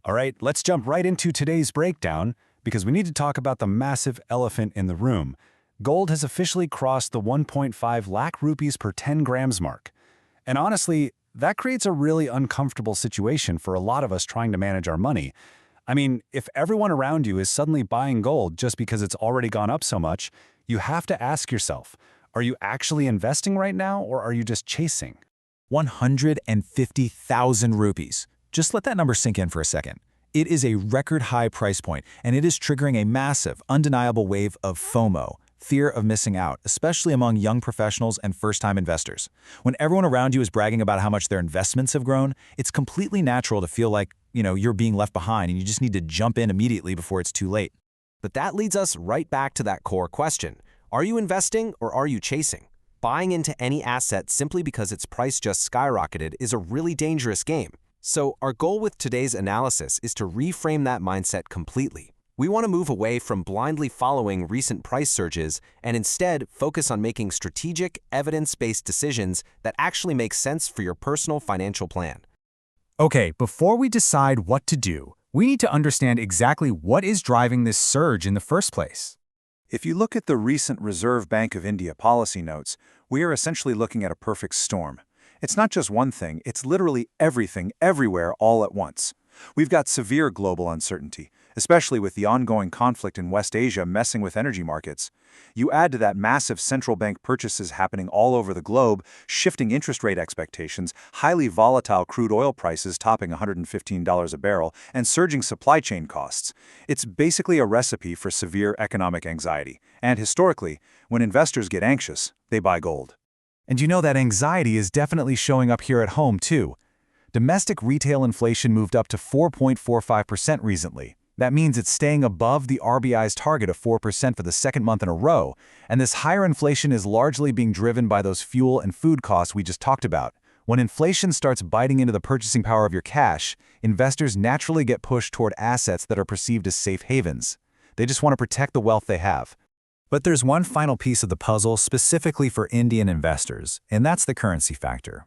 All right, let's jump right into today's breakdown because we need to talk about the massive elephant in the room. Gold has officially crossed the 1.5 lakh rupees per 10 grams mark. And honestly, that creates a really uncomfortable situation for a lot of us trying to manage our money. I mean, if everyone around you is suddenly buying gold just because it's already gone up so much, you have to ask yourself, are you actually investing right now or are you just chasing? 150,000 rupees. Just let that number sink in for a second. It is a record high price point, and it is triggering a massive, undeniable wave of FOMO, fear of missing out, especially among young professionals and first-time investors. When everyone around you is bragging about how much their investments have grown, it's completely natural to feel like, you're being left behind and you just need to jump in immediately before it's too late. But that leads us right back to that core question. Are you investing or are you chasing? Buying into any asset simply because its price just skyrocketed is a really dangerous game. So our goal with today's analysis is to reframe that mindset completely. We want to move away from blindly following recent price surges and instead focus on making strategic, evidence-based decisions that actually make sense for your personal financial plan. Okay, before we decide what to do, we need to understand exactly what is driving this surge in the first place. If you look at the recent Reserve Bank of India policy notes, we are essentially looking at a perfect storm. It's not just one thing, it's literally everything, everywhere, all at once. We've got severe global uncertainty, especially with the ongoing conflict in West Asia messing with energy markets. You add to that massive central bank purchases happening all over the globe, shifting interest rate expectations, highly volatile crude oil prices topping $115 a barrel, and surging supply chain costs. It's basically a recipe for severe economic anxiety. And historically, when investors get anxious, they buy gold. And that anxiety is definitely showing up here at home, too. Domestic retail inflation moved up to 4.45% recently. That means it's staying above the RBI's target of 4% for the second month in a row, and this higher inflation is largely being driven by those fuel and food costs we just talked about. When inflation starts biting into the purchasing power of your cash, investors naturally get pushed toward assets that are perceived as safe havens. They just want to protect the wealth they have. But there's one final piece of the puzzle specifically for Indian investors, and that's the currency factor.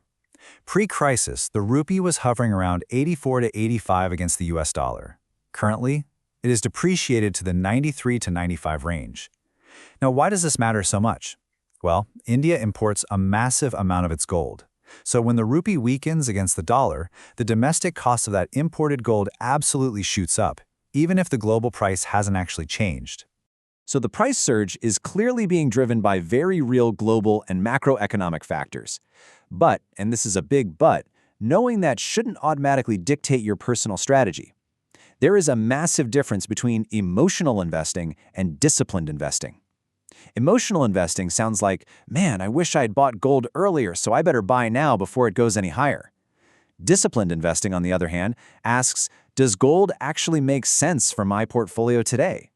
Pre-crisis, the rupee was hovering around 84 to 85 against the US dollar. Currently, it is depreciated to the 93 to 95 range. Now, why does this matter so much? Well, India imports a massive amount of its gold. So when the rupee weakens against the dollar, the domestic cost of that imported gold absolutely shoots up, even if the global price hasn't actually changed. So the price surge is clearly being driven by very real global and macroeconomic factors. But, and this is a big but, knowing that shouldn't automatically dictate your personal strategy. There is a massive difference between emotional investing and disciplined investing. Emotional investing sounds like, man, I wish I had bought gold earlier, so I better buy now before it goes any higher. Disciplined investing, on the other hand, asks, does gold actually make sense for my portfolio today?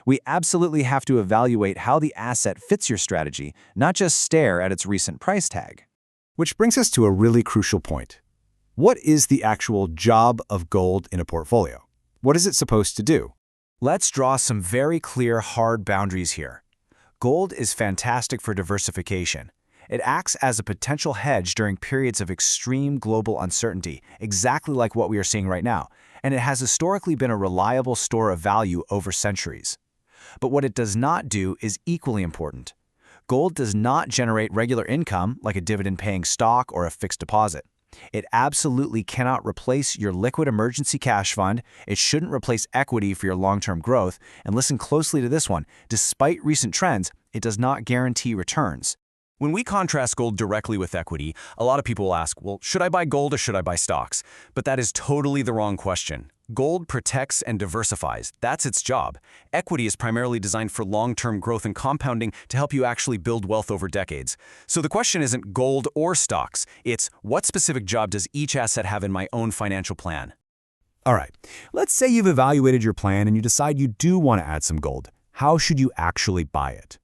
We absolutely have to evaluate how the asset fits your strategy, not just stare at its recent price tag. Which brings us to a really crucial point. What is the actual job of gold in a portfolio? What is it supposed to do? Let's draw some very clear, hard boundaries here. Gold is fantastic for diversification. It acts as a potential hedge during periods of extreme global uncertainty, exactly like what we are seeing right now, and it has historically been a reliable store of value over centuries. But what it does not do is equally important. Gold does not generate regular income like a dividend-paying stock or a fixed deposit. It absolutely cannot replace your liquid emergency cash fund. It shouldn't replace equity for your long-term growth. And listen closely to this one. Despite recent trends, it does not guarantee returns. When we contrast gold directly with equity, a lot of people will ask, well, should I buy gold or should I buy stocks? But that is totally the wrong question. Gold protects and diversifies. That's its job. Equity is primarily designed for long-term growth and compounding to help you actually build wealth over decades. So the question isn't gold or stocks. It's what specific job does each asset have in my own financial plan? All right, let's say you've evaluated your plan and you decide you do want to add some gold. How should you actually buy it?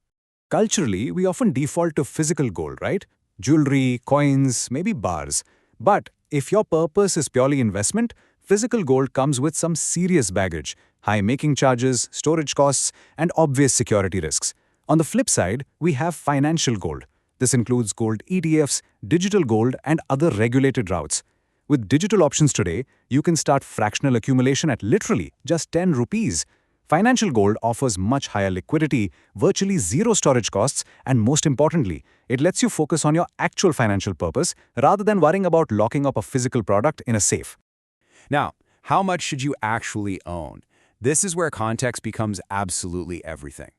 Culturally, we often default to physical gold, right? Jewelry, coins, maybe bars. But if your purpose is purely investment, physical gold comes with some serious baggage, high making charges, storage costs, and obvious security risks. On the flip side, we have financial gold. This includes gold ETFs, digital gold, and other regulated routes. With digital options today, you can start fractional accumulation at literally just 10 rupees. Financial gold offers much higher liquidity, virtually zero storage costs, and most importantly, it lets you focus on your actual financial purpose rather than worrying about locking up a physical product in a safe. Now, how much should you actually own? This is where context becomes absolutely everything.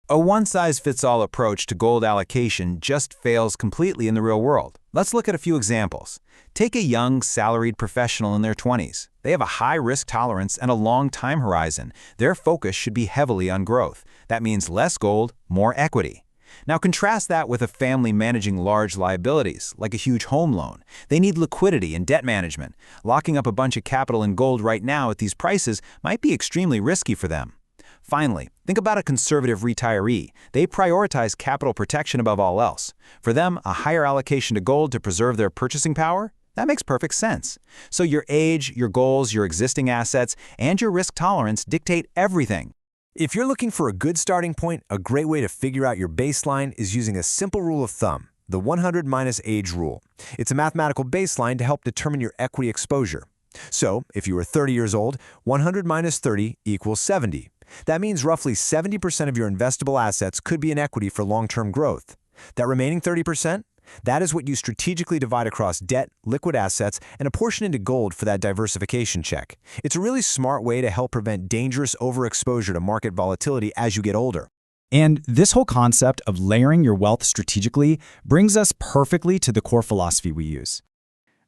A one-size-fits-all approach to gold allocation just fails completely in the real world. Let's look at a few examples. Take a young, salaried professional in their 20s. They have a high risk tolerance and a long time horizon. Their focus should be heavily on growth. That means less gold, more equity. Now contrast that with a family managing large liabilities, like a huge home loan. They need liquidity and debt management. Locking up a bunch of capital in gold right now at these prices might be extremely risky for them. Finally, think about a conservative retiree. They prioritize capital protection above all else. For them, a higher allocation to gold to preserve their purchasing power? That makes perfect sense. So your age, your goals, your existing assets, and your risk tolerance dictate everything. If you're looking for a good starting point, a great way to figure out your baseline is using a simple rule of thumb, the 100 minus age rule. It's a mathematical baseline to help determine your equity exposure. So, if you were 30 years old, 100 minus 30 equals 70. That means roughly 70% of your investable assets could be in equity for long-term growth. That remaining 30%? That is what you strategically divide across debt, liquid assets, and a portion into gold for that diversification check. It's a really smart way to help prevent dangerous overexposure to market volatility as you get older. And this whole concept of layering your wealth strategically brings us perfectly to the core philosophy we use.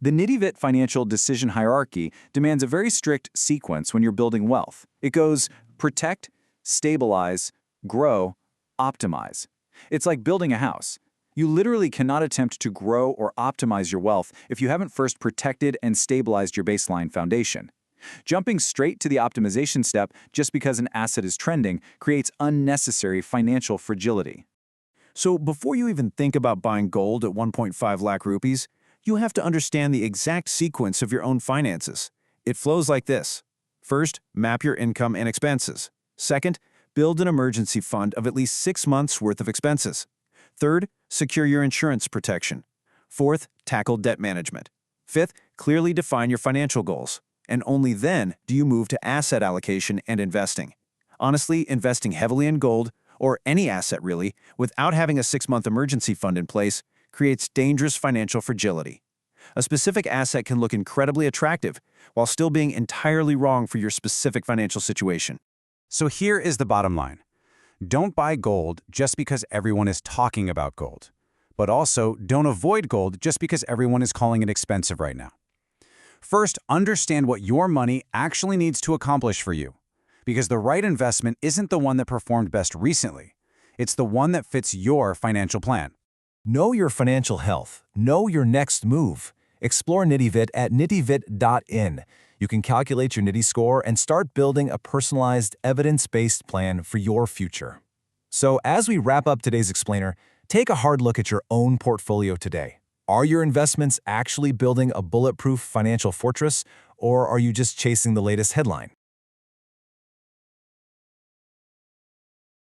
The NitiVitt financial decision hierarchy demands a very strict sequence when you're building wealth. It goes protect, stabilize, grow, optimize. It's like building a house. You literally cannot attempt to grow or optimize your wealth if you haven't first protected and stabilized your baseline foundation. Jumping straight to the optimization step just because an asset is trending creates unnecessary financial fragility. So before you even think about buying gold at 1.5 lakh rupees, you have to understand the exact sequence of your own finances. It flows like this. First, map your income and expenses. Second, build an emergency fund of at least 6 months' worth of expenses. Third, secure your insurance protection. Fourth, tackle debt management. Fifth, clearly define your financial goals. And only then do you move to asset allocation and investing. Honestly, investing heavily in gold, or any asset really, without having a 6-month emergency fund in place, creates dangerous financial fragility. A specific asset can look incredibly attractive while still being entirely wrong for your specific financial situation. So here is the bottom line. Don't buy gold just because everyone is talking about gold. But also, don't avoid gold just because everyone is calling it expensive right now. First, understand what your money actually needs to accomplish for you. Because the right investment isn't the one that performed best recently. It's the one that fits your financial plan. Know your financial health. Know your next move. Explore NitiVitt at nitivitt.in. You can calculate your Niti score and start building a personalized, evidence-based plan for your future. So as we wrap up today's explainer, take a hard look at your own portfolio today. Are your investments actually building a bulletproof financial fortress, or are you just chasing the latest headline?